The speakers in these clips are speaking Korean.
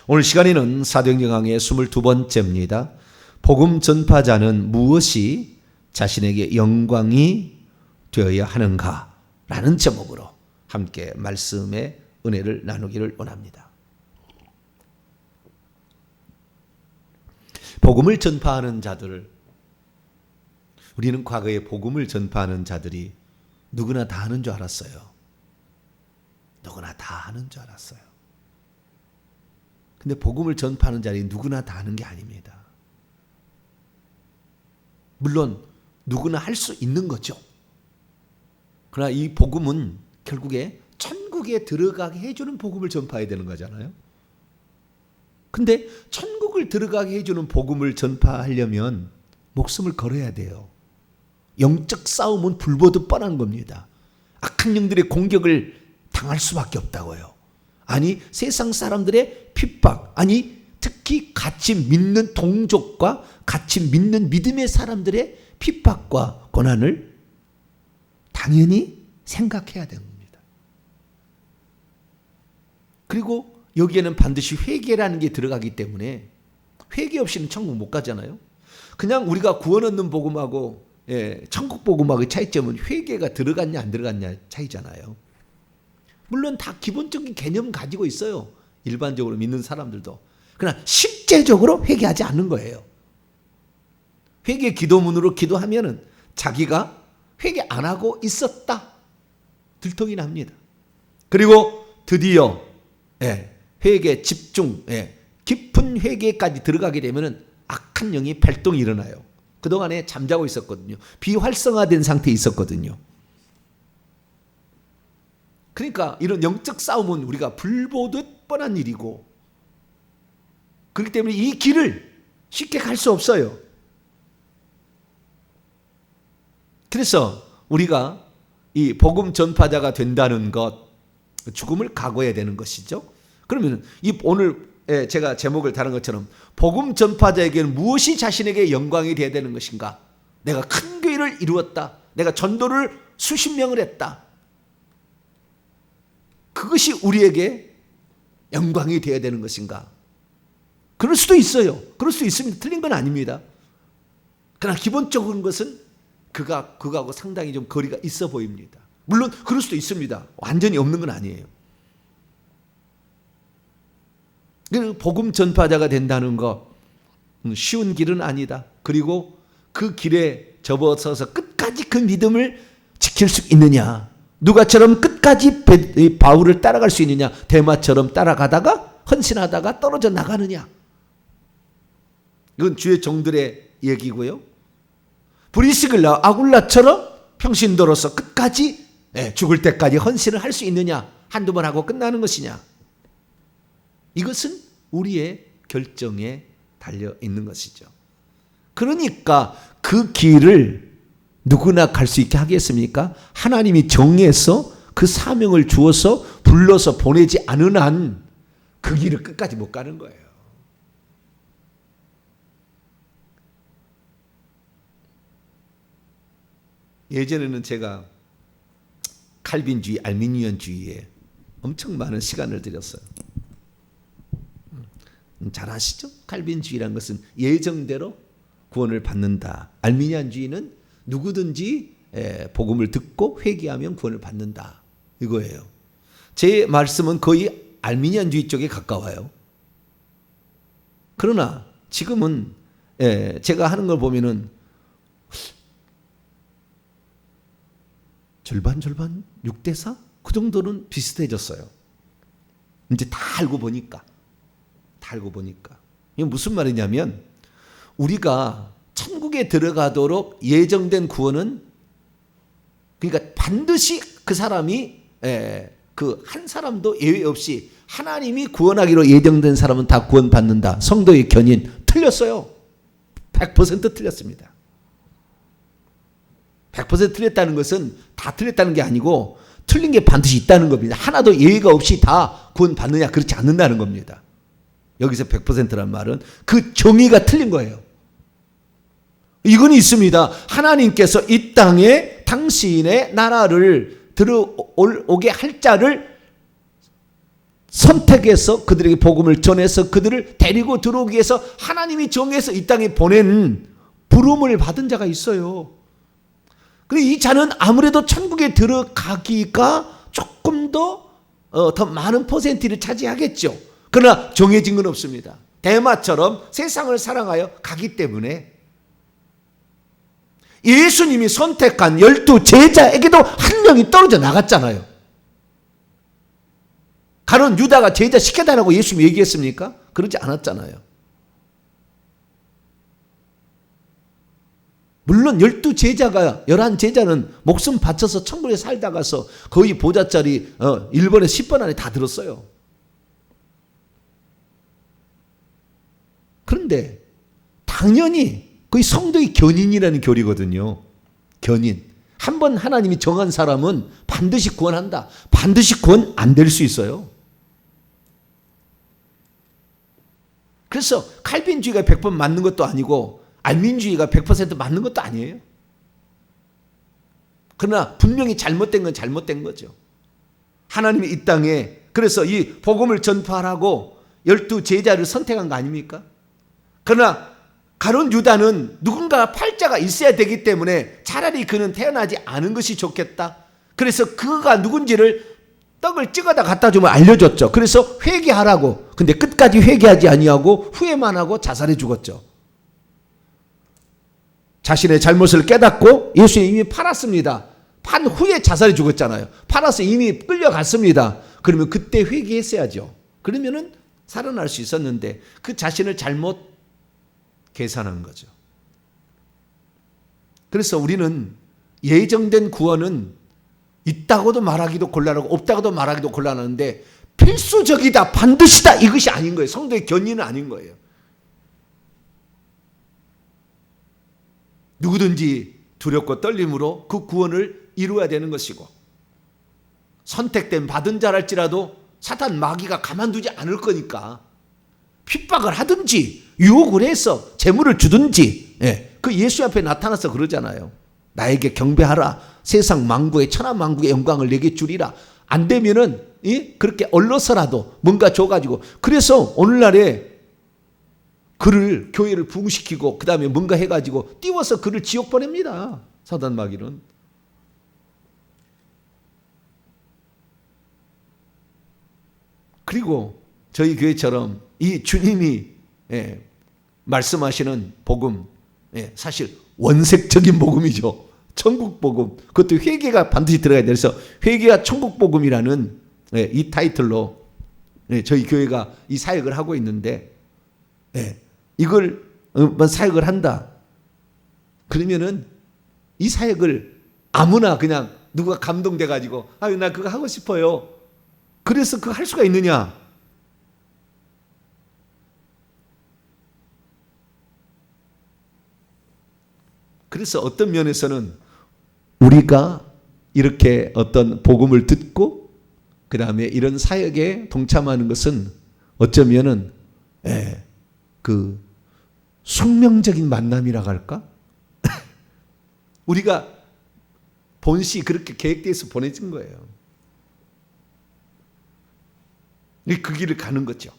오늘 시간에는 사도행전 강의 22번째입니다. 복음 전파자는 무엇이 자신에게 영광이 되어야 하는가? 라는 제목으로 함께 말씀의 은혜를 나누기를 원합니다. 복음을 전파하는 자들, 우리는 과거에 복음을 전파하는 자들이 누구나 다 하는 줄 알았어요. 누구나 다 하는 줄 알았어요. 근데 복음을 전파하는 자들이 누구나 다 하는 게 아닙니다. 물론 누구나 할 수 있는 거죠. 그러나 이 복음은 결국에 천국에 들어가게 해주는 복음을 전파해야 되는 거잖아요. 근데 천국을 들어가게 해주는 복음을 전파하려면 목숨을 걸어야 돼요. 영적 싸움은 불보듯 뻔한 겁니다. 악한 영들의 공격을 당할 수밖에 없다고요. 아니 세상 사람들의 핍박, 아니 특히 같이 믿는 동족과 같이 믿는 믿음의 사람들의 핍박과 고난을 당연히 생각해야 되는 겁니다. 그리고 여기에는 반드시 회개라는 게 들어가기 때문에 회개 없이는 천국 못 가잖아요. 그냥 우리가 구원 얻는 복음하고 천국 복음하고의 차이점은 회개가 들어갔냐 안 들어갔냐 차이잖아요. 물론 다 기본적인 개념 가지고 있어요. 일반적으로 믿는 사람들도. 그러나 실제적으로 회개하지 않는 거예요. 회개 기도문으로 기도하면은 자기가 회개 안 하고 있었다 들통이 납니다. 그리고 드디어 회개 집중, 깊은 회개까지 들어가게 되면은 악한 영이 발동이 일어나요. 그동안에 잠자고 있었거든요. 비활성화된 상태에 있었거든요. 그러니까 이런 영적 싸움은 우리가 불보듯 뻔한 일이고, 그렇기 때문에 이 길을 쉽게 갈 수 없어요. 그래서 우리가 이 복음 전파자가 된다는 것, 죽음을 각오해야 되는 것이죠. 그러면 이 오늘 제가 제목을 다른 것처럼 복음 전파자에게는 무엇이 자신에게 영광이 되어야 되는 것인가? 내가 큰 교회를 이루었다. 내가 전도를 수십 명을 했다. 그것이 우리에게 영광이 되어야 되는 것인가? 그럴 수도 있어요. 그럴 수 있습니다. 틀린 건 아닙니다. 그러나 기본적인 것은 그거하고 상당히 좀 거리가 있어 보입니다. 물론 그럴 수도 있습니다. 완전히 없는 건 아니에요. 복음 전파자가 된다는 거 쉬운 길은 아니다. 그리고 그 길에 접어서서 끝까지 그 믿음을 지킬 수 있느냐? 누가처럼 끝까지 바울을 따라갈 수 있느냐? 데마처럼 따라가다가 헌신하다가 떨어져 나가느냐? 이건 주의 종들의 얘기고요. 브리스길라 아굴라처럼 평신도로서 끝까지 죽을 때까지 헌신을 할 수 있느냐? 한두 번 하고 끝나는 것이냐? 이것은 우리의 결정에 달려 있는 것이죠. 그러니까 그 길을 누구나 갈 수 있게 하겠습니까? 하나님이 정해서 그 사명을 주어서 불러서 보내지 않은 한 그 길을 끝까지 못 가는 거예요. 예전에는 제가 칼빈주의, 알미니언주의에 엄청 많은 시간을 들였어요. 잘 아시죠? 칼빈주의라는 것은 예정대로 구원을 받는다. 알미니안주의는 누구든지 복음을 듣고 회개하면 구원을 받는다. 이거예요. 제 말씀은 거의 알미니안주의 쪽에 가까워요. 그러나 지금은 제가 하는 걸 보면은 절반 6대4? 그 정도는 비슷해졌어요. 이제 다 알고 보니까. 이게 무슨 말이냐면 우리가 천국에 들어가도록 예정된 구원은, 그러니까 반드시 그 사람이 그 한 사람도 예외 없이 하나님이 구원하기로 예정된 사람은 다 구원받는다. 성도의 견인 틀렸어요. 100% 틀렸습니다. 100% 틀렸다는 것은 다 틀렸다는 게 아니고 틀린 게 반드시 있다는 겁니다. 하나도 예외가 없이 다 구원받느냐? 그렇지 않는다는 겁니다. 여기서 100%란 말은 그 정의가 틀린 거예요. 이건 있습니다. 하나님께서 이 땅에 당신의 나라를 들어오게 할 자를 선택해서 그들에게 복음을 전해서 그들을 데리고 들어오기 위해서 하나님이 정해서 이 땅에 보낸 부름을 받은 자가 있어요. 그리고 이 자는 아무래도 천국에 들어가기가 조금 더 많은 퍼센트를 차지하겠죠. 그러나 정해진 건 없습니다. 대마처럼 세상을 사랑하여 가기 때문에 예수님이 선택한 12 제자에게도 한 명이 떨어져 나갔잖아요. 가론 유다가 제자 시켜달라고 예수님이 얘기했습니까? 그러지 않았잖아요. 물론 12 제자가 11 제자는 목숨 바쳐서 천국에 살다가서 거의 보좌짜리 1번에 10번 안에 다 들었어요. 그런데 당연히 거의 성도의 견인이라는 교리거든요. 견인. 한번 하나님이 정한 사람은 반드시 구원한다. 반드시 구원 안 될 수 있어요. 그래서 칼빈주의가 100% 맞는 것도 아니고 알민주의가 100% 맞는 것도 아니에요. 그러나 분명히 잘못된 건 잘못된 거죠. 하나님이 이 땅에 그래서 이 복음을 전파하라고 12 제자를 선택한 거 아닙니까? 그러나 가룟 유다는 누군가 팔자가 있어야 되기 때문에 차라리 그는 태어나지 않은 것이 좋겠다. 그래서 그가 누군지를 떡을 찍어다 갖다 주면 알려줬죠. 그래서 회개하라고. 근데 끝까지 회개하지 아니하고 후회만 하고 자살해 죽었죠. 자신의 잘못을 깨닫고 예수님 이미 팔았습니다. 판 후에 자살해 죽었잖아요. 팔아서 이미 끌려갔습니다. 그러면 그때 회개했어야죠. 그러면은 살아날 수 있었는데 그 자신을 잘못 계산한 거죠. 그래서 우리는 예정된 구원은 있다고도 말하기도 곤란하고 없다고도 말하기도 곤란한데 필수적이다, 반드시다 이것이 아닌 거예요. 성도의 견인은 아닌 거예요. 누구든지 두렵고 떨림으로 그 구원을 이루어야 되는 것이고 선택된 받은 자랄지라도 사탄 마귀가 가만두지 않을 거니까 핍박을 하든지 유혹을 해서 재물을 주든지 그 예수 앞에 나타나서 그러잖아요. 나에게 경배하라. 세상 만국의 천하 만국의 영광을 내게 주리라. 안 되면은 그렇게 얼러서라도 뭔가 줘가지고 그래서 오늘날에 그를 교회를 부흥시키고 그 다음에 뭔가 해가지고 띄워서 그를 지옥 보냅니다. 사단 마귀는. 그리고 저희 교회처럼 이 주님이 말씀하시는 복음 사실 원색적인 복음이죠. 천국 복음. 그것도 회개가 반드시 들어가야 돼서 회개와 천국 복음이라는 이 타이틀로 저희 교회가 이 사역을 하고 있는데 이걸 사역을 한다. 그러면은 이 사역을 아무나 그냥 누가 감동돼 가지고 아유 나 그거 하고 싶어요. 그래서 그거 할 수가 있느냐? 그래서 어떤 면에서는 우리가 이렇게 어떤 복음을 듣고 그 다음에 이런 사역에 동참하는 것은 어쩌면은 그 숙명적인 만남이라고 할까? 우리가 본시 그렇게 계획돼서 보내진 거예요. 그 길을 가는 거죠.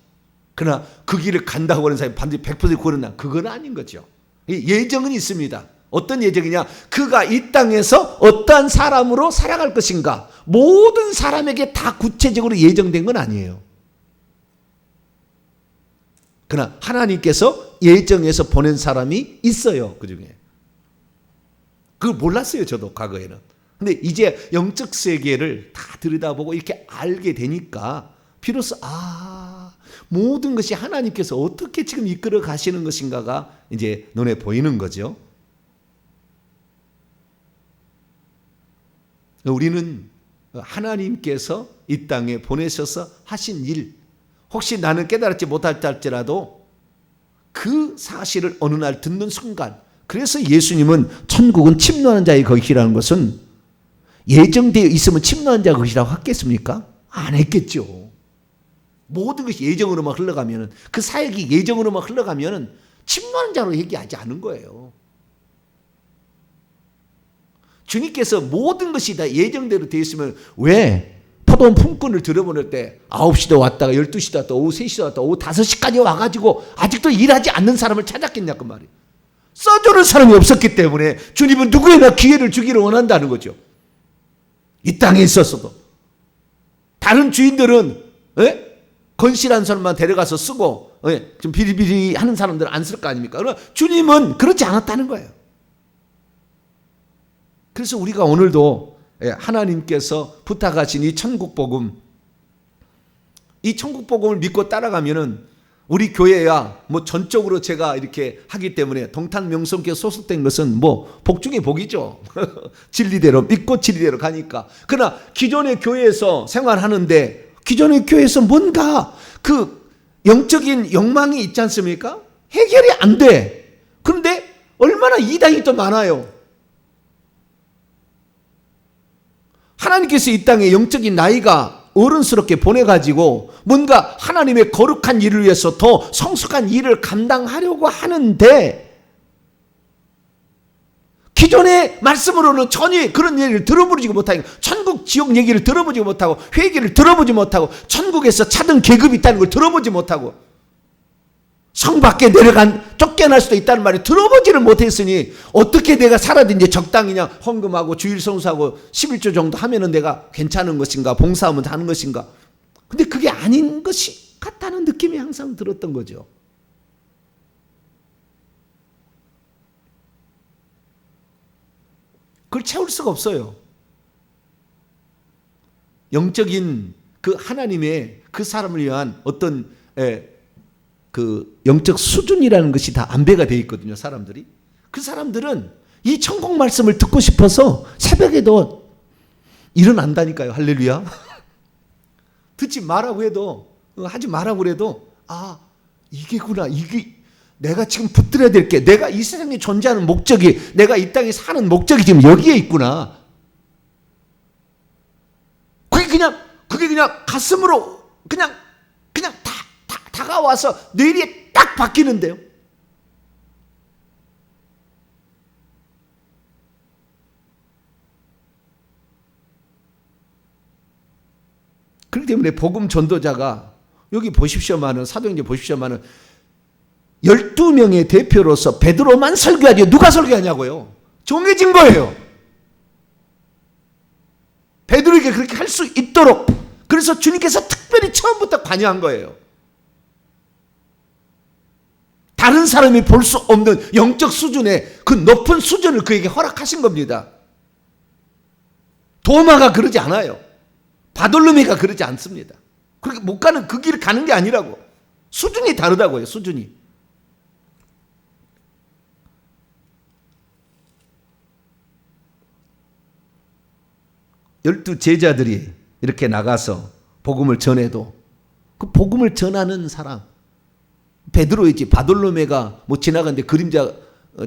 그러나 그 길을 간다고 하는 사람이 반드시 100% 구원한다. 그건 아닌 거죠. 예정은 있습니다. 어떤 예정이냐? 그가 이 땅에서 어떠한 사람으로 살아갈 것인가? 모든 사람에게 다 구체적으로 예정된 건 아니에요. 그러나 하나님께서 예정해서 보낸 사람이 있어요. 그 중에. 그걸 몰랐어요. 저도 과거에는. 근데 이제 영적 세계를 다 들여다보고 이렇게 알게 되니까 비로소 모든 것이 하나님께서 어떻게 지금 이끌어 가시는 것인가가 이제 눈에 보이는 거죠. 우리는 하나님께서 이 땅에 보내셔서 하신 일, 혹시 나는 깨달지 못할지라도 그 사실을 어느 날 듣는 순간, 그래서 예수님은 천국은 침노하는 자의 것이라는 것은 예정되어 있으면 침노하는 자의 것이라고 했겠습니까? 안 했겠죠. 모든 것이 예정으로만 흘러가면은, 그 사역이 예정으로만 흘러가면은 침노하는 자로 얘기하지 않은 거예요. 주님께서 모든 것이 다 예정대로 되어 있으면 왜 포도원 품꾼을 들여보낼 때 9시도 왔다가 12시도 왔다가 오후 3시도 왔다가 오후 5시까지 와가지고 아직도 일하지 않는 사람을 찾았겠냐 그 말이에요. 써주는 사람이 없었기 때문에 주님은 누구에나 기회를 주기를 원한다는 거죠. 이 땅에 있었어도. 다른 주인들은 건실한 사람만 데려가서 쓰고 좀 비리비리 하는 사람들은 안 쓸 거 아닙니까? 그러나 주님은 그렇지 않았다는 거예요. 그래서 우리가 오늘도 하나님께서 부탁하신 이 천국복음, 이 천국복음을 믿고 따라가면은 우리 교회야 뭐 전적으로 제가 이렇게 하기 때문에 동탄명성교회 소속된 것은 뭐 복 중에 복이죠. 진리대로 믿고 진리대로 가니까. 그러나 기존의 교회에서 생활하는데 기존의 교회에서 뭔가 그 영적인 욕망이 있지 않습니까? 해결이 안 돼. 그런데 얼마나 이단이 또 많아요. 하나님께서 이 땅에 영적인 나이가 어른스럽게 보내가지고 뭔가 하나님의 거룩한 일을 위해서 더 성숙한 일을 감당하려고 하는데 기존의 말씀으로는 전혀 그런 얘기를 들어보지 못하고 천국 지옥 얘기를 들어보지 못하고 회개를 들어보지 못하고 천국에서 차등 계급이 있다는 걸 들어보지 못하고 성 밖에 내려간 쫓겨날 수도 있다는 말을 들어보지를 못했으니 어떻게 내가 살아도 이제 적당히냐 헌금하고 주일 성수하고 11조 정도 하면은 내가 괜찮은 것인가 봉사하면 하는 것인가. 근데 그게 아닌 것이 같다는 느낌이 항상 들었던 거죠. 그걸 채울 수가 없어요. 영적인 그 하나님의 그 사람을 위한 어떤 그 영적 수준이라는 것이 다 안배가 되어 있거든요. 사람들이. 그 사람들은 이 천국 말씀을 듣고 싶어서 새벽에도 일어난다니까요. 할렐루야. 듣지 말라고 해도 하지 말라고 해도 이게구나. 이게 내가 지금 붙들어야 될 게 내가 이 세상에 존재하는 목적이 내가 이 땅에 사는 목적이 지금 여기에 있구나. 그게 그냥 가슴으로 그냥 다가와서 뇌리에 딱 박히는데요. 그렇기 때문에 복음 전도자가 여기 보십시오만은 사도행전 보십시오만은 12명의 대표로서 베드로만 설교하지 누가 설교하냐고요. 정해진 거예요. 베드로에게 그렇게 할 수 있도록 그래서 주님께서 특별히 처음부터 관여한 거예요. 다른 사람이 볼 수 없는 영적 수준의 그 높은 수준을 그에게 허락하신 겁니다. 도마가 그러지 않아요. 바돌로메가 그러지 않습니다. 그렇게 못 가는 그 길을 가는 게 아니라고. 수준이 다르다고요. 수준이. 열두 제자들이 이렇게 나가서 복음을 전해도 그 복음을 전하는 사람 베드로이지 바돌로메가 뭐 지나가는데 그림자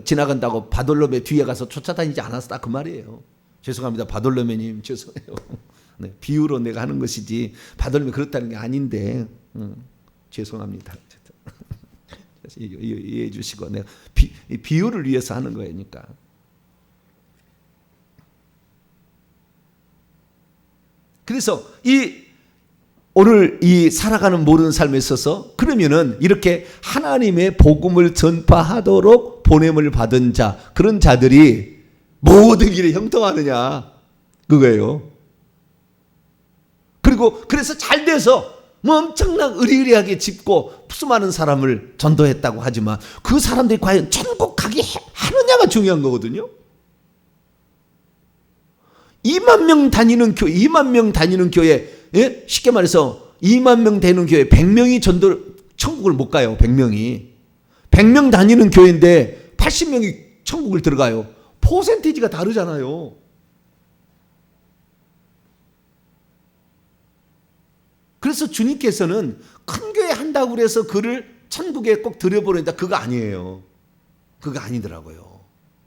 지나간다고 바돌로메 뒤에 가서 쫓아다니지 않았다 그 말이에요. 죄송합니다. 바돌로메님 죄송해요. 네, 비유로 내가 하는 것이지 바돌로메 그렇다는 게 아닌데 죄송합니다. 이해해 주시고 내가 비유를 위해서 하는 거니까. 그래서 오늘 이 살아가는 모르는 삶에 있어서 그러면은 이렇게 하나님의 복음을 전파하도록 보냄을 받은 자 그런 자들이 모든 일에 형통하느냐 그거예요. 그리고 그래서 잘 돼서 뭐 엄청난 의리의리하게 짓고 수많은 사람을 전도했다고 하지만 그 사람들이 과연 천국 가게 하느냐가 중요한 거거든요. 2만 명 다니는 교회, 2만 명 다니는 교회, 예? 쉽게 말해서 2만 명 되는 교회 100명이 천국을 못 가요. 100명이. 100명 다니는 교회인데 80명이 천국을 들어가요. 퍼센티지가 다르잖아요. 그래서 주님께서는 큰 교회 한다고 해서 그를 천국에 꼭 들여보낸다. 그거 아니에요. 그거 아니더라고요.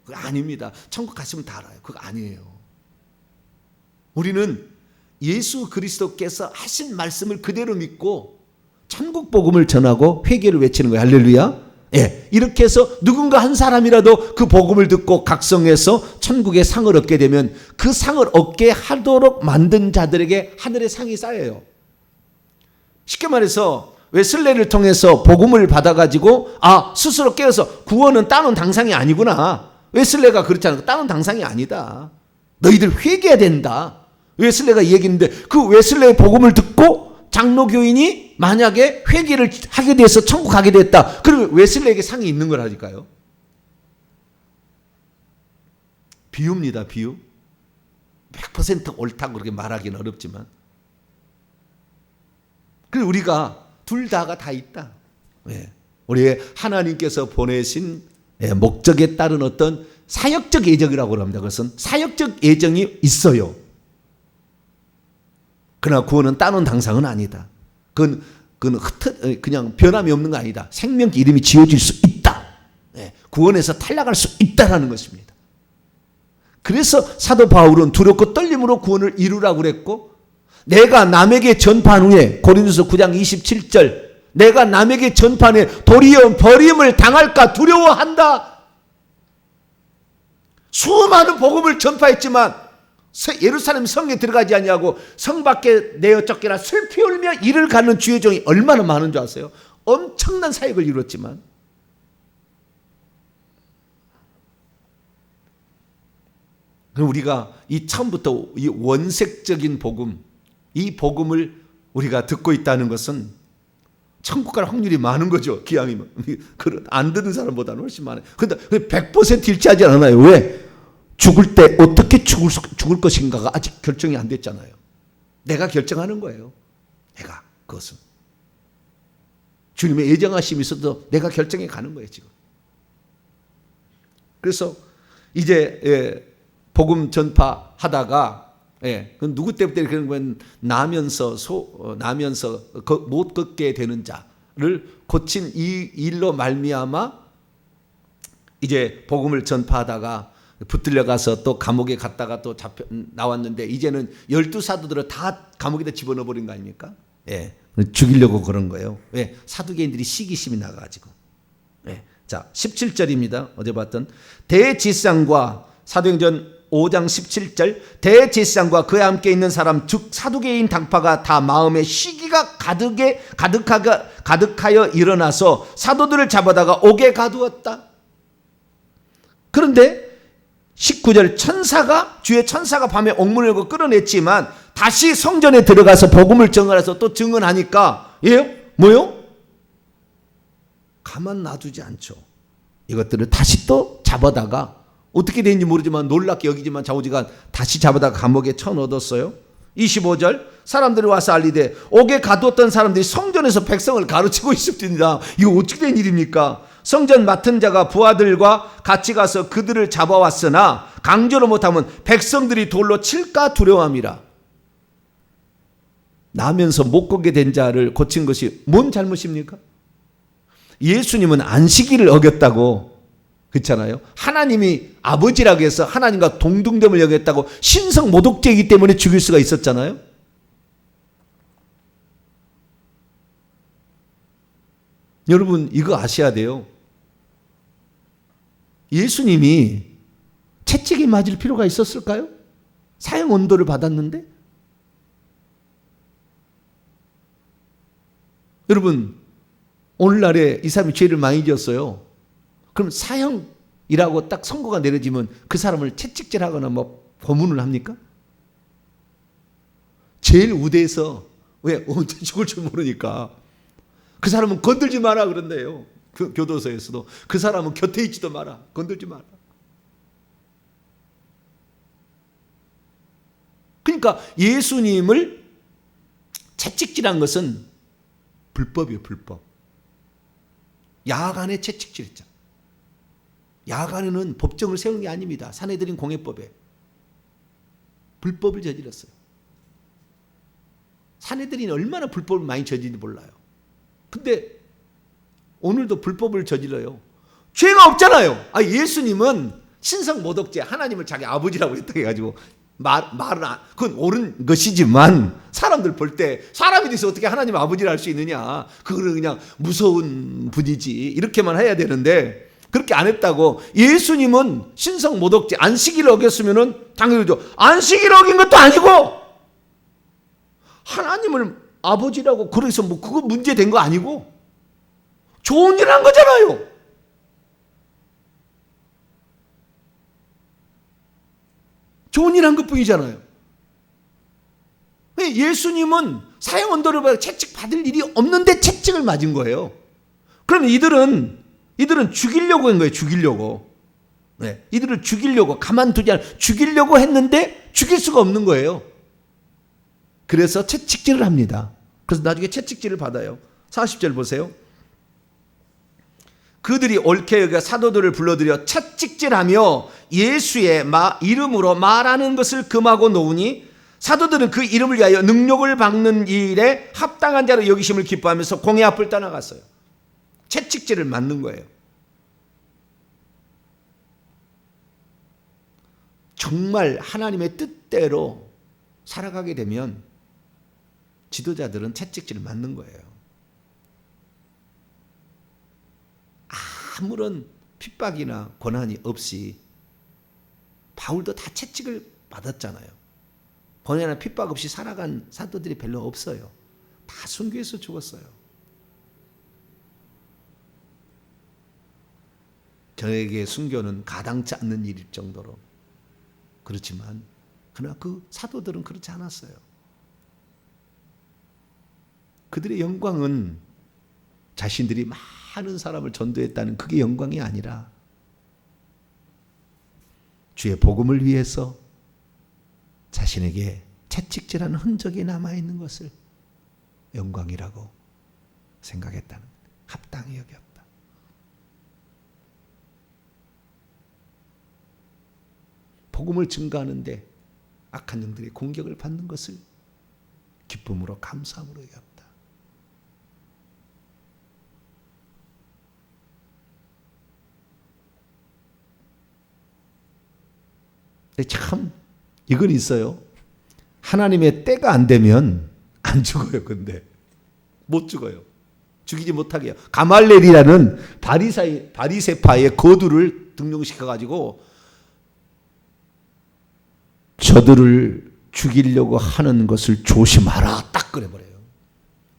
그거 아닙니다. 천국 가시면 다 알아요. 그거 아니에요. 우리는 예수 그리스도께서 하신 말씀을 그대로 믿고 천국 복음을 전하고 회개를 외치는 거예요. 할렐루야. 예, 이렇게 해서 누군가 한 사람이라도 그 복음을 듣고 각성해서 천국의 상을 얻게 되면 그 상을 얻게 하도록 만든 자들에게 하늘의 상이 쌓여요. 쉽게 말해서 웨슬레를 통해서 복음을 받아가지고 스스로 깨어서 구원은 따놓은 당상이 아니구나. 웨슬레가 그렇잖아. 따놓은 당상이 아니다. 너희들 회개해야 된다. 웨슬레가 얘기했는데 그 웨슬레의 복음을 듣고 장로교인이 만약에 회개를 하게 돼서 천국 가게 됐다. 그러면 웨슬레에게 상이 있는 거라니까요. 비유입니다. 비유. 100% 옳다고 그렇게 말하기는 어렵지만. 그리고 우리가 둘 다가 다 있다. 우리 하나님께서 보내신 목적에 따른 어떤 사역적 예정이라고 합니다. 그것은 사역적 예정이 있어요. 그러나 구원은 따놓은 당상은 아니다. 그건 그냥 변함이 없는 거 아니다. 생명 이름이 지어질 수 있다. 구원에서 탈락할 수 있다라는 것입니다. 그래서 사도 바울은 두렵고 떨림으로 구원을 이루라고 그랬고, 내가 남에게 전파한 후에 고린도서 9장 27절 내가 남에게 전파한 후에 도리어 버림을 당할까 두려워한다. 수많은 복음을 전파했지만 예루살렘 성에 들어가지 아니하고 성 밖에 내어 쫓겨나 슬피 울며 이를 가는 주의 종이 얼마나 많은 줄 아세요? 엄청난 사역을 이뤘지만 우리가 이 처음부터 이 원색적인 복음, 이 복음을 우리가 듣고 있다는 것은 천국 갈 확률이 많은 거죠. 기왕이면. 안 듣는 사람보다는 훨씬 많아요. 그런데 100% 일치하지 않아요. 왜? 죽을 때 어떻게 죽을 것인가가 아직 결정이 안 됐잖아요. 내가 결정하는 거예요. 내가 그것은. 주님의 예정하심이 있어도 내가 결정해 가는 거예요. 지금. 그래서 이제 복음 전파하다가 누구 때부터 그런 건 나면서 못 걷게 되는 자를 고친 이 일로 말미암아 이제 복음을 전파하다가 붙들려 가서 또 감옥에 갔다가 또 나왔는데 이제는 12사도들을 다 감옥에다 집어넣어 버린 거 아닙니까? 죽이려고 그런 거예요. 왜? 사두개인들이 시기심이 나가지고. 자, 17절입니다. 어제 봤던 대지상과 사도행전 5장 17절 대제사장과 그와 함께 있는 사람 즉 사두개인 당파가 다 마음에 시기가 가득하여 일어나서 사도들을 잡아다가 옥에 가두었다. 그런데 19절 주의 천사가 밤에 옥문을 열고 끌어냈지만 다시 성전에 들어가서 복음을 전하라서 또 증언하니까 뭐요? 가만 놔두지 않죠. 이것들을 다시 또 잡아다가 어떻게 되는지 모르지만 놀랍게 여기지만 좌우지간 다시 잡아다가 감옥에 쳐넣었어요. 25절 사람들이 와서 알리되 옥에 가두었던 사람들이 성전에서 백성을 가르치고 있습니다. 이거 어떻게 된 일입니까? 성전 맡은 자가 부하들과 같이 가서 그들을 잡아왔으나 강제로 못하면 백성들이 돌로 칠까 두려워함이라. 나면서 못 걷게 된 자를 고친 것이 뭔 잘못입니까? 예수님은 안식일을 어겼다고 그렇잖아요. 하나님이 아버지라고 해서 하나님과 동등됨을 여겼다고 신성 모독죄이기 때문에 죽일 수가 있었잖아요. 여러분 이거 아셔야 돼요. 예수님이 채찍에 맞을 필요가 있었을까요? 사형 언도를 받았는데. 여러분 오늘날에 이 사람이 죄를 많이 지었어요. 그럼 사형이라고 딱 선고가 내려지면 그 사람을 채찍질하거나 뭐 고문을 합니까? 제일 우대에서 왜 언제 죽을 줄 모르니까 그 사람은 건들지 마라 그런대요. 그 교도소에서도 그 사람은 곁에 있지도 마라. 건들지 마라. 그러니까 예수님을 채찍질한 것은 불법이에요. 불법. 야간에 채찍질했잖아. 야간에는 법정을 세우는 게 아닙니다. 산헤드린 공회법에 불법을 저질렀어요. 산헤드린이 얼마나 불법을 많이 저지른지 몰라요. 근데 오늘도 불법을 저질러요. 죄가 없잖아요. 예수님은 신성 모독죄, 하나님을 자기 아버지라고 했다고 해가지고 말은 그건 옳은 것이지만 사람들 볼 때 사람이 돼서 어떻게 하나님 아버지를 알 수 있느냐. 그거는 그냥 무서운 분이지. 이렇게만 해야 되는데 그렇게 안 했다고. 예수님은 신성 모독죄 안식일을 어겼으면은 당연히죠. 안식일을 어긴 것도 아니고 하나님을 아버지라고 그래서 뭐 그거 문제된 거 아니고 좋은 일 한 거잖아요. 좋은 일 한 것뿐이잖아요. 예수님은 사형 언도를 받아 채찍 받을 일이 없는데 채찍을 맞은 거예요. 그러면 이들은 죽이려고 한 거예요. 죽이려고. 네. 이들을 죽이려고 가만두지 않고 죽이려고 했는데 죽일 수가 없는 거예요. 그래서 채찍질을 합니다. 그래서 나중에 채찍질을 받아요. 40절 보세요. 그들이 옳게 여겨 사도들을 불러들여 채찍질하며 예수의 이름으로 말하는 것을 금하고 놓으니 사도들은 그 이름을 위하여 능력을 받는 일에 합당한 자로 여기심을 기뻐하면서 공회 앞을 떠나갔어요. 채찍질을 맞는 거예요. 정말 하나님의 뜻대로 살아가게 되면 지도자들은 채찍질을 맞는 거예요. 아무런 핍박이나 고난이 없이 바울도 다 채찍을 받았잖아요. 고난이나 핍박 없이 살아간 사도들이 별로 없어요. 다 순교해서 죽었어요. 저에게 순교는 가당치 않는 일일 정도로 그렇지만 그러나 그 사도들은 그렇지 않았어요. 그들의 영광은 자신들이 많은 사람을 전도했다는 그게 영광이 아니라 주의 복음을 위해서 자신에게 채찍질하는 흔적이 남아있는 것을 영광이라고 생각했다는, 합당히 여겼다. 복음을 증거하는데 악한 영들의 공격을 받는 것을 기쁨으로 감사함으로 여겼다. 참 이건 있어요. 하나님의 때가 안 되면 안 죽어요. 근데 못 죽어요. 죽이지 못하게 해요. 가말렐이라는 바리새파의 거두를 등용시켜가지고 저들을 죽이려고 하는 것을 조심하라 딱 그래버려요.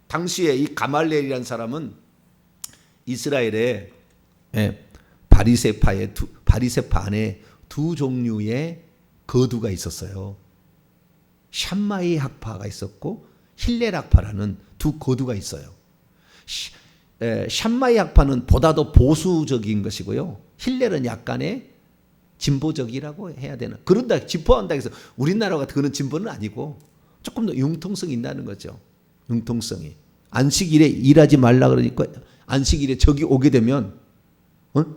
당시에 이 가말렐이라는 사람은 이스라엘의 바리새파 안에 두 종류의 거두가 있었어요. 샴마이 학파가 있었고 힐렐 학파라는 두 거두가 있어요. 샴마이 학파는 보다도 보수적인 것이고요. 힐렐은 약간의 진보적이라고 해야 되나. 그런다 진보한다 해서 우리나라 같은 그런 진보는 아니고 조금 더 융통성이 있다는 거죠. 융통성이. 안식일에 일하지 말라 그러니까 안식일에 적이 오게 되면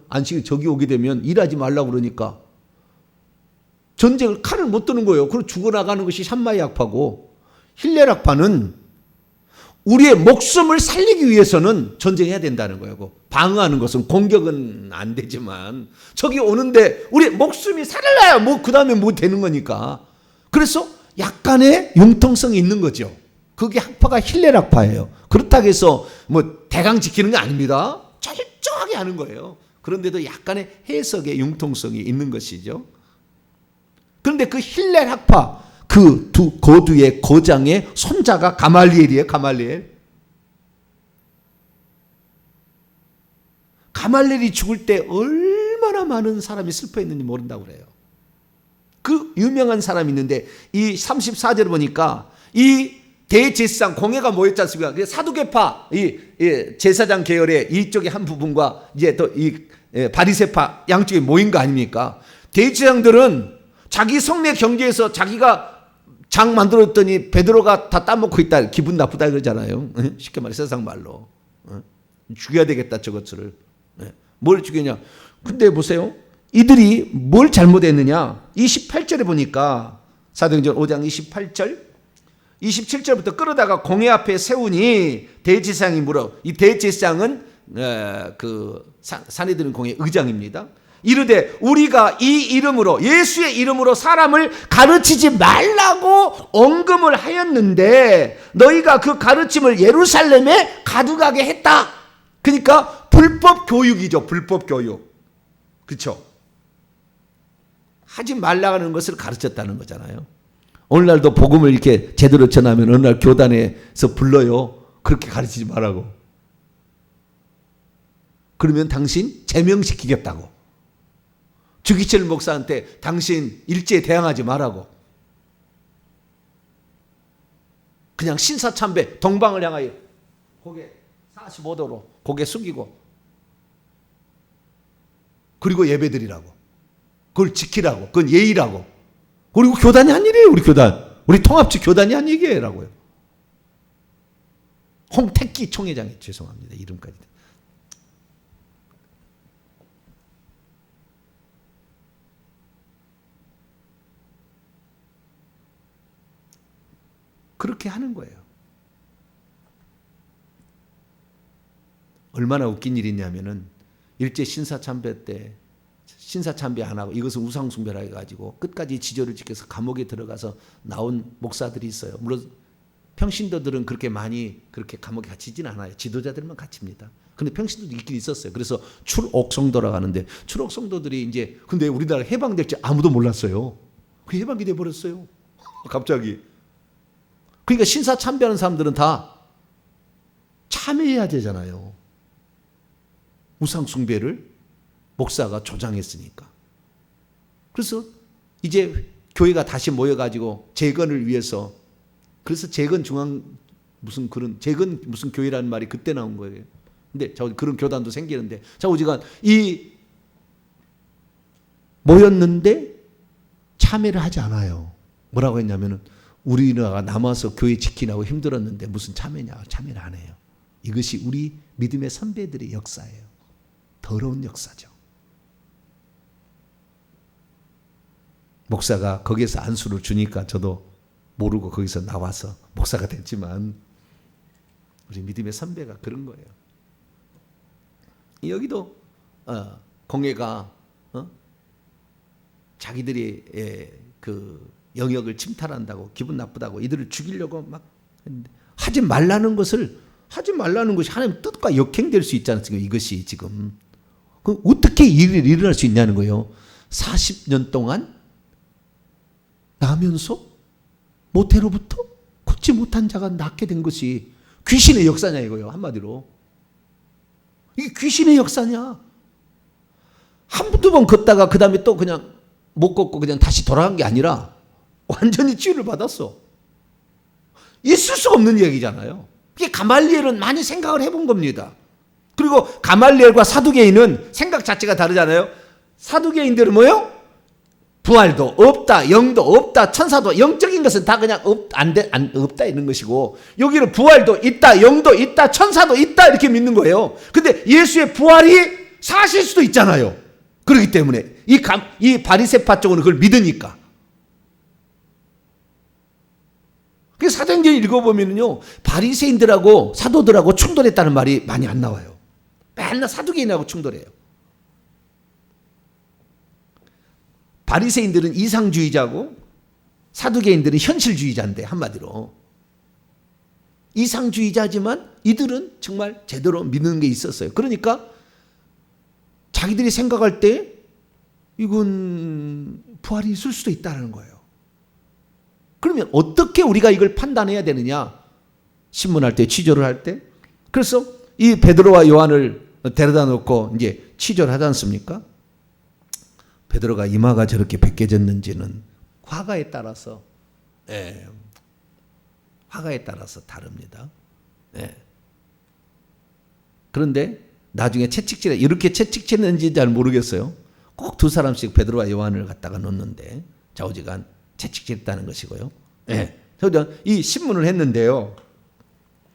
안식일에 적이 오게 되면 일하지 말라 그러니까 전쟁을 칼을 못 드는 거예요. 그리고 죽어나가는 것이 샴마이 학파고 힐렐 학파는 우리의 목숨을 살리기 위해서는 전쟁해야 된다는 거예요. 방어하는 것은 공격은 안 되지만 적이 오는데 우리 목숨이 살아나야 뭐 그 다음에 뭐 되는 거니까. 그래서 약간의 융통성이 있는 거죠. 그게 학파가 힐렐 학파예요. 그렇다고 해서 뭐 대강 지키는 게 아닙니다. 철저하게 하는 거예요. 그런데도 약간의 해석의 융통성이 있는 것이죠. 그런데 그 힐렐 학파 그 두 거두의 거장의 손자가 가말리엘이에요. 가말리엘이 죽을 때 얼마나 많은 사람이 슬퍼했는지 모른다고 그래요. 그 유명한 사람이 있는데 이 34절을 보니까 이 대제사장 공회가 모였지 않습니까? 사두개파 이 제사장 계열의 이쪽의 한 부분과 이제 또 이 바리새파 양쪽에 모인 거 아닙니까? 대제사장들은 자기 성내 경제에서 자기가 장 만들었더니 베드로가 다 따먹고 있다. 기분 나쁘다 그러잖아요. 쉽게 말해 세상 말로. 죽여야 되겠다 저것을. 뭘 죽이냐. 근데 보세요. 이들이 뭘 잘못했느냐. 28절에 보니까 사도행전 5장 28절 27절부터 끌어다가 공회 앞에 세우니 대제사장이 물어. 이 대제사장은 그 사내들은 공회 의장입니다. 이르되 우리가 이 이름으로 예수의 이름으로 사람을 가르치지 말라고 언금을 하였는데 너희가 그 가르침을 예루살렘에 가득하게 했다. 그러니까 불법 교육이죠. 불법 교육. 그렇죠? 하지 말라는 것을 가르쳤다는 거잖아요. 오늘날도 복음을 이렇게 제대로 전하면 어느 날 교단에서 불러요. 그렇게 가르치지 말라고. 그러면 당신 제명시키겠다고. 주기철 목사한테 당신 일제에 대항하지 말라고. 그냥 신사참배 동방을 향하여 고개 45도로 고개 숙이고 그리고 예배드리라고. 그걸 지키라고. 그건 예의라고. 그리고 교단이 한 일이에요. 우리 교단. 우리 통합직 교단이 한 얘기라고요. 홍택기 총회장이 죄송합니다. 이름까지. 그렇게 하는 거예요. 얼마나 웃긴 일이냐면은 일제 신사참배 때 신사참배 안 하고 이것은 우상숭배라 해가지고 끝까지 지조를 지켜서 감옥에 들어가서 나온 목사들이 있어요. 물론 평신도들은 그렇게 많이 그렇게 감옥에 갇히진 않아요. 지도자들만 갇힙니다. 근데 평신도도 있긴 있었어요. 그래서 출옥성도라고 하는데 출옥성도들이 이제 근데 우리나라 해방될 줄 아무도 몰랐어요. 그게 해방이 돼 버렸어요. 갑자기. 그러니까 신사 참배하는 사람들은 다 참여해야 되잖아요. 우상 숭배를 목사가 조장했으니까. 그래서 이제 교회가 다시 모여가지고 재건을 위해서 그래서 재건 중앙 무슨 그런 재건 무슨 교회라는 말이 그때 나온 거예요. 근데 저 그런 교단도 생기는데 자 오지간 이 모였는데 참여를 하지 않아요. 뭐라고 했냐면은 우리나라가 남아서 교회 지키라고 힘들었는데 무슨 참여냐? 참여를 안 해요. 이것이 우리 믿음의 선배들의 역사예요. 더러운 역사죠. 목사가 거기에서 안수를 주니까 저도 모르고 거기서 나와서 목사가 됐지만 우리 믿음의 선배가 그런 거예요. 여기도 공회가 자기들이 그 영역을 침탈한다고 기분 나쁘다고 이들을 죽이려고 막 했는데 하지 말라는 것이 하나님의 뜻과 역행될 수 있잖아요. 지금 이것이 지금 그럼 어떻게 일이 일어날 수 있냐는 거예요. 40년 동안 나면서 모태로부터 굳지 못한 자가 낳게 된 것이 귀신의 역사냐 이거예요. 한마디로 이게 귀신의 역사냐. 한두 번 걷다가 그 다음에 또 그냥 못 걷고 그냥 다시 돌아간 게 아니라 완전히 치유를 받았어. 있을 수 없는 얘기잖아요. 이게 가말리엘은 많이 생각을 해본 겁니다. 그리고 가말리엘과 사두개인은 생각 자체가 다르잖아요. 사두개인들은 뭐요? 부활도 없다, 영도 없다, 천사도 영적인 것은 다 그냥 없다 있는 것이고 여기는 부활도 있다, 영도 있다, 천사도 있다 이렇게 믿는 거예요. 근데 예수의 부활이 사실 수도 있잖아요. 그렇기 때문에 이 바리새파 쪽은 그걸 믿으니까. 그래서 사도행전 읽어보면요 바리새인들하고 사도들하고 충돌했다는 말이 많이 안 나와요. 맨날 사두개인하고 충돌해요. 바리새인들은 이상주의자고 사두개인들은 현실주의자인데 한마디로 이상주의자지만 이들은 정말 제대로 믿는 게 있었어요. 그러니까 자기들이 생각할 때 이건 부활이 있을 수도 있다는 거예요. 그러면 어떻게 우리가 이걸 판단해야 되느냐? 신문할 때, 취조를 할 때. 그래서 이 베드로와 요한을 데려다 놓고 이제 취조를 하지 않습니까? 베드로가 이마가 저렇게 벗겨졌는지는 화가에 따라서 화가에 따라서 다릅니다. 그런데 나중에 채찍질에 이렇게 채찍질했는지 잘 모르겠어요. 꼭 두 사람씩 베드로와 요한을 갖다가 놓는데 좌우지간 채찍질했다는 것이고요. 그래서 이 신문을 했는데요.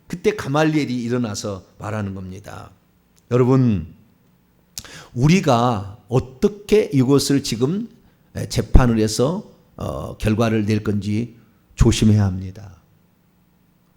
그때 가말리엘이 일어나서 말하는 겁니다. 여러분, 우리가 어떻게 이것을 지금 재판을 해서 결과를 낼 건지 조심해야 합니다.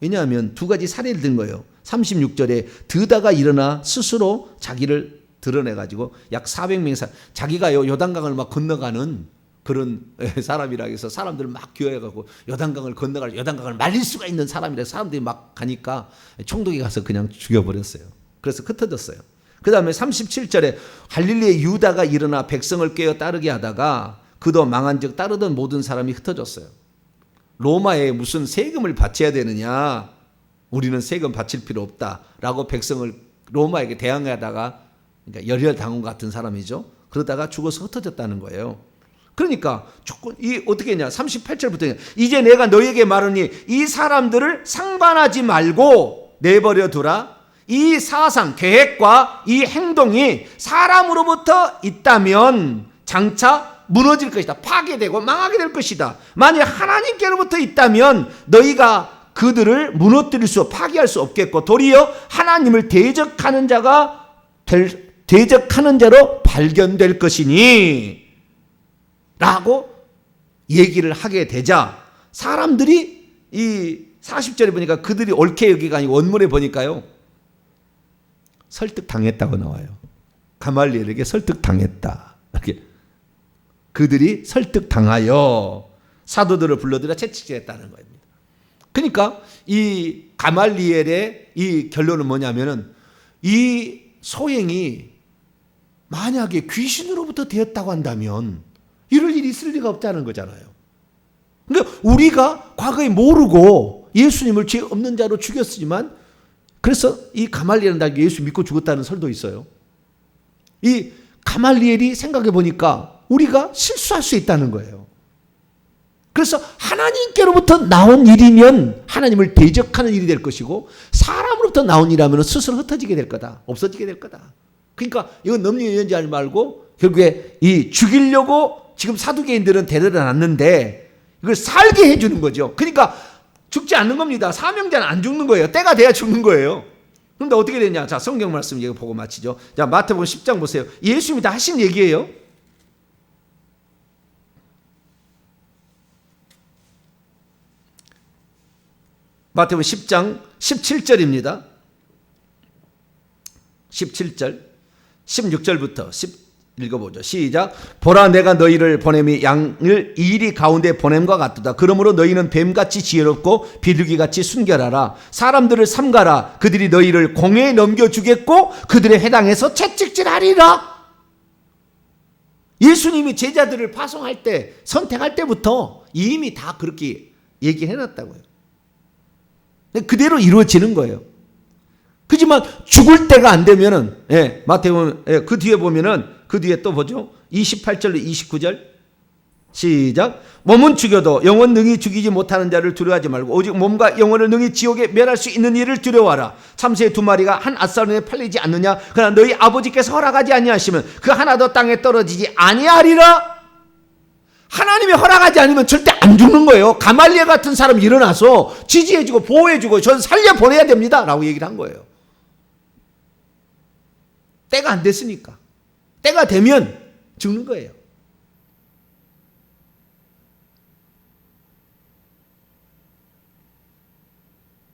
왜냐하면 두 가지 사례를 든 거예요. 36절에 드다가 일어나 스스로 자기를 드러내가지고 약 400명이 자기가 요단강을 막 건너가는 그런 사람이라 해서 사람들을 막 기어해가고 요단강을 건너갈 요단강을 말릴 수가 있는 사람이라 사람들이 막 가니까 총독이 가서 그냥 죽여버렸어요. 그래서 흩어졌어요. 그 다음에 37절에 갈릴리의 유다가 일어나 백성을 꿰어 따르게 하다가 그도 망한 즉 따르던 모든 사람이 흩어졌어요. 로마에 무슨 세금을 바쳐야 되느냐, 우리는 세금 바칠 필요 없다라고 백성을 로마에게 대항하다가 그러니까 열혈당원 같은 사람이죠. 그러다가 죽어서 흩어졌다는 거예요. 그러니까 이 어떻게 했냐, 38절부터 이제 내가 너에게 말하니 이 사람들을 상관하지 말고 내버려 두라. 이 사상, 계획과 이 행동이 사람으로부터 있다면 장차 무너질 것이다. 파괴되고 망하게 될 것이다. 만약 하나님께로부터 있다면 너희가 그들을 무너뜨릴 수, 파괴할 수 없겠고 도리어 하나님을 대적하는 자로 발견될 것이니 라고 얘기를 하게 되자 사람들이 이 40절에 보니까 그들이 옳게 여기가 아니고 원문에 보니까요, 설득당했다고 나와요. 가말리엘에게 설득당했다. 이렇게 그들이 설득당하여 사도들을 불러들여 채찍질했다는 겁니다. 그러니까 이 가말리엘의 이 결론은 뭐냐면은 이 소행이 만약에 귀신으로부터 되었다고 한다면 이럴 일이 있을 리가 없다는 거잖아요. 그러니까 우리가 과거에 모르고 예수님을 죄 없는 자로 죽였지만 그래서 이 가말리엘은 예수 믿고 죽었다는 설도 있어요. 이 가말리엘이 생각해 보니까 우리가 실수할 수 있다는 거예요. 그래서 하나님께로부터 나온 일이면 하나님을 대적하는 일이 될 것이고 사람으로부터 나온 일이라면 스스로 흩어지게 될 거다. 없어지게 될 거다. 그러니까 이건 넘리연지 말고 결국에 이 죽이려고 지금 사두개인들은 데려다 놨는데 이걸 살게 해주는 거죠. 그러니까 죽지 않는 겁니다. 사명자는 안 죽는 거예요. 때가 돼야 죽는 거예요. 그런데 어떻게 되냐? 자, 성경 말씀 이거 보고 마치죠. 자, 마태복음 10장 보세요. 예수님이 다 하신 얘기예요. 마태복음 10장 17절입니다. 17절 16절부터 읽어보죠. 시작. 보라, 내가 너희를 보냄이 양을 이리 가운데 보냄과 같도다. 그러므로 너희는 뱀같이 지혜롭고 비둘기같이 순결하라. 사람들을 삼가라. 그들이 너희를 공회에 넘겨주겠고 그들의 회당에서 채찍질하리라. 예수님이 제자들을 파송할 때, 선택할 때부터 이미 다 그렇게 얘기해놨다고요. 그대로 이루어지는 거예요. 그렇지만 죽을 때가 안 되면은, 마태복음 그 뒤에 보면은 그 뒤에 또 보죠. 28절로 29절 시작. 몸은 죽여도 영혼 능히 죽이지 못하는 자를 두려워하지 말고 오직 몸과 영혼을 능히 지옥에 멸할 수 있는 일을 두려워하라. 참새 두 마리가 한 앗사론에 팔리지 않느냐. 그러나 너희 아버지께서 허락하지 아니하시면 그 하나도 땅에 떨어지지 아니하리라. 하나님이 허락하지 않으면 절대 안 죽는 거예요. 가말리엘 같은 사람이 일어나서 지지해주고 보호해주고 전 살려보내야 됩니다 라고 얘기를 한 거예요. 때가 안 됐으니까. 때가 되면 죽는 거예요.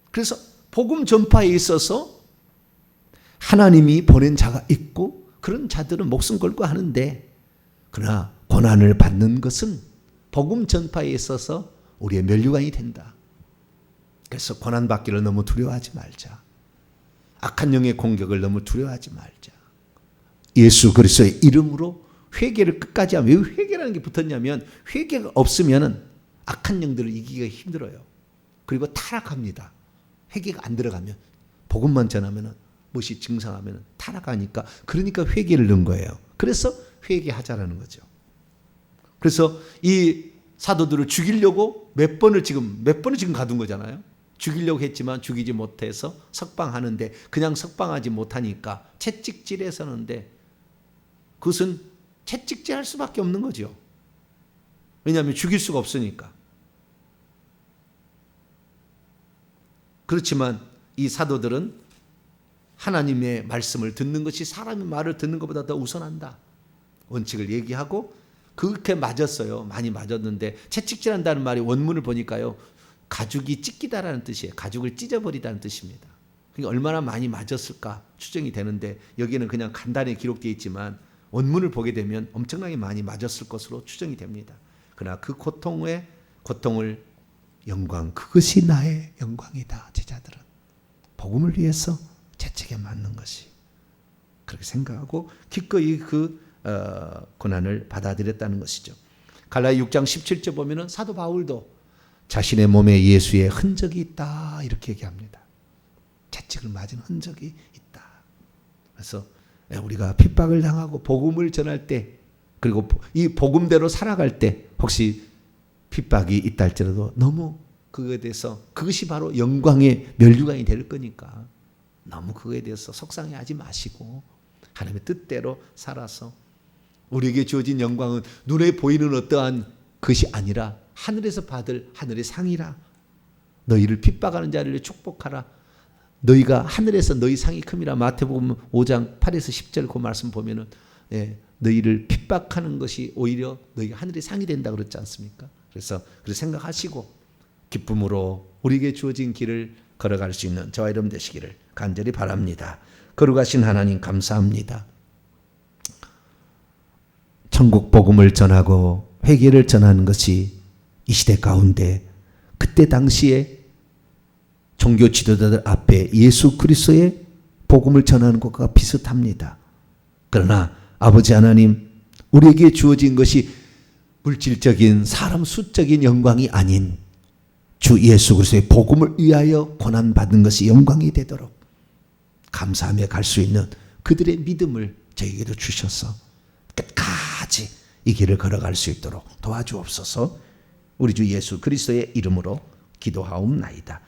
그래서 복음 전파에 있어서 하나님이 보낸 자가 있고 그런 자들은 목숨 걸고 하는데, 그러나 고난을 받는 것은 복음 전파에 있어서 우리의 면류관이 된다. 그래서 고난받기를 너무 두려워하지 말자. 악한 영의 공격을 너무 두려워하지 말자. 예수 그리스도의 이름으로 회개를 끝까지 하면, 왜 회개라는 게 붙었냐면 회개가 없으면 악한 영들을 이기기가 힘들어요. 그리고 타락합니다. 회개가 안 들어가면, 복음만 전하면 무엇이 증상하면 타락하니까, 그러니까 회개를 넣은 거예요. 그래서 회개하자라는 거죠. 그래서 이 사도들을 죽이려고 몇 번을 지금 가둔 거잖아요. 죽이려고 했지만 죽이지 못해서 석방하는데 그냥 석방하지 못하니까 채찍질해서는데, 그것은 채찍질할 수밖에 없는 거죠. 왜냐하면 죽일 수가 없으니까. 그렇지만 이 사도들은 하나님의 말씀을 듣는 것이 사람의 말을 듣는 것보다 더 우선한다 원칙을 얘기하고, 그렇게 맞았어요. 많이 맞았는데, 채찍질한다는 말이 원문을 보니까요, 가죽이 찢기다라는 뜻이에요. 가죽을 찢어버리다는 뜻입니다. 그러니까 얼마나 많이 맞았을까 추정이 되는데 여기는 그냥 간단히 기록되어 있지만 원문을 보게 되면 엄청나게 많이 맞았을 것으로 추정이 됩니다. 그러나 그 고통을 영광, 그것이 나의 영광이다. 제자들은 복음을 위해서 채찍에 맞는 것이 그렇게 생각하고 기꺼이 그 고난을 받아들였다는 것이죠. 갈라디아 6장 17절 보면은 사도 바울도 자신의 몸에 예수의 흔적이 있다 이렇게 얘기합니다. 채찍을 맞은 흔적이 있다. 그래서 우리가 핍박을 당하고 복음을 전할 때 그리고 이 복음대로 살아갈 때 혹시 핍박이 있다 할지라도 너무 그거에 대해서 그것이 바로 영광의 면류관이 될 거니까 너무 그거에 대해서 속상해하지 마시고 하나님의 뜻대로 살아서 우리에게 주어진 영광은 눈에 보이는 어떠한 것이 아니라 하늘에서 받을 하늘의 상이라. 너희를 핍박하는 자를 축복하라. 너희가 하늘에서 너희 상이 큼이라. 마태복음 5장 8에서 10절 그 말씀 보면은 너희를 핍박하는 것이 오히려 너희가 하늘의 상이 된다 그랬지 않습니까? 그래서 그렇게 생각하시고 기쁨으로 우리에게 주어진 길을 걸어갈 수 있는 저와 여러분 되시기를 간절히 바랍니다. 거룩하신 하나님 감사합니다. 천국 복음을 전하고 회개를 전하는 것이 이 시대 가운데 그때 당시에 종교 지도자들 앞에 예수 그리스도의 복음을 전하는 것과 비슷합니다. 그러나 아버지 하나님, 우리에게 주어진 것이 물질적인 사람 수적인 영광이 아닌 주 예수 그리스도의 복음을 위하여 고난받은 것이 영광이 되도록 감사하며 갈 수 있는 그들의 믿음을 저에게도 주셔서 끝까지 이 길을 걸어갈 수 있도록 도와주옵소서. 우리 주 예수 그리스도의 이름으로 기도하옵나이다.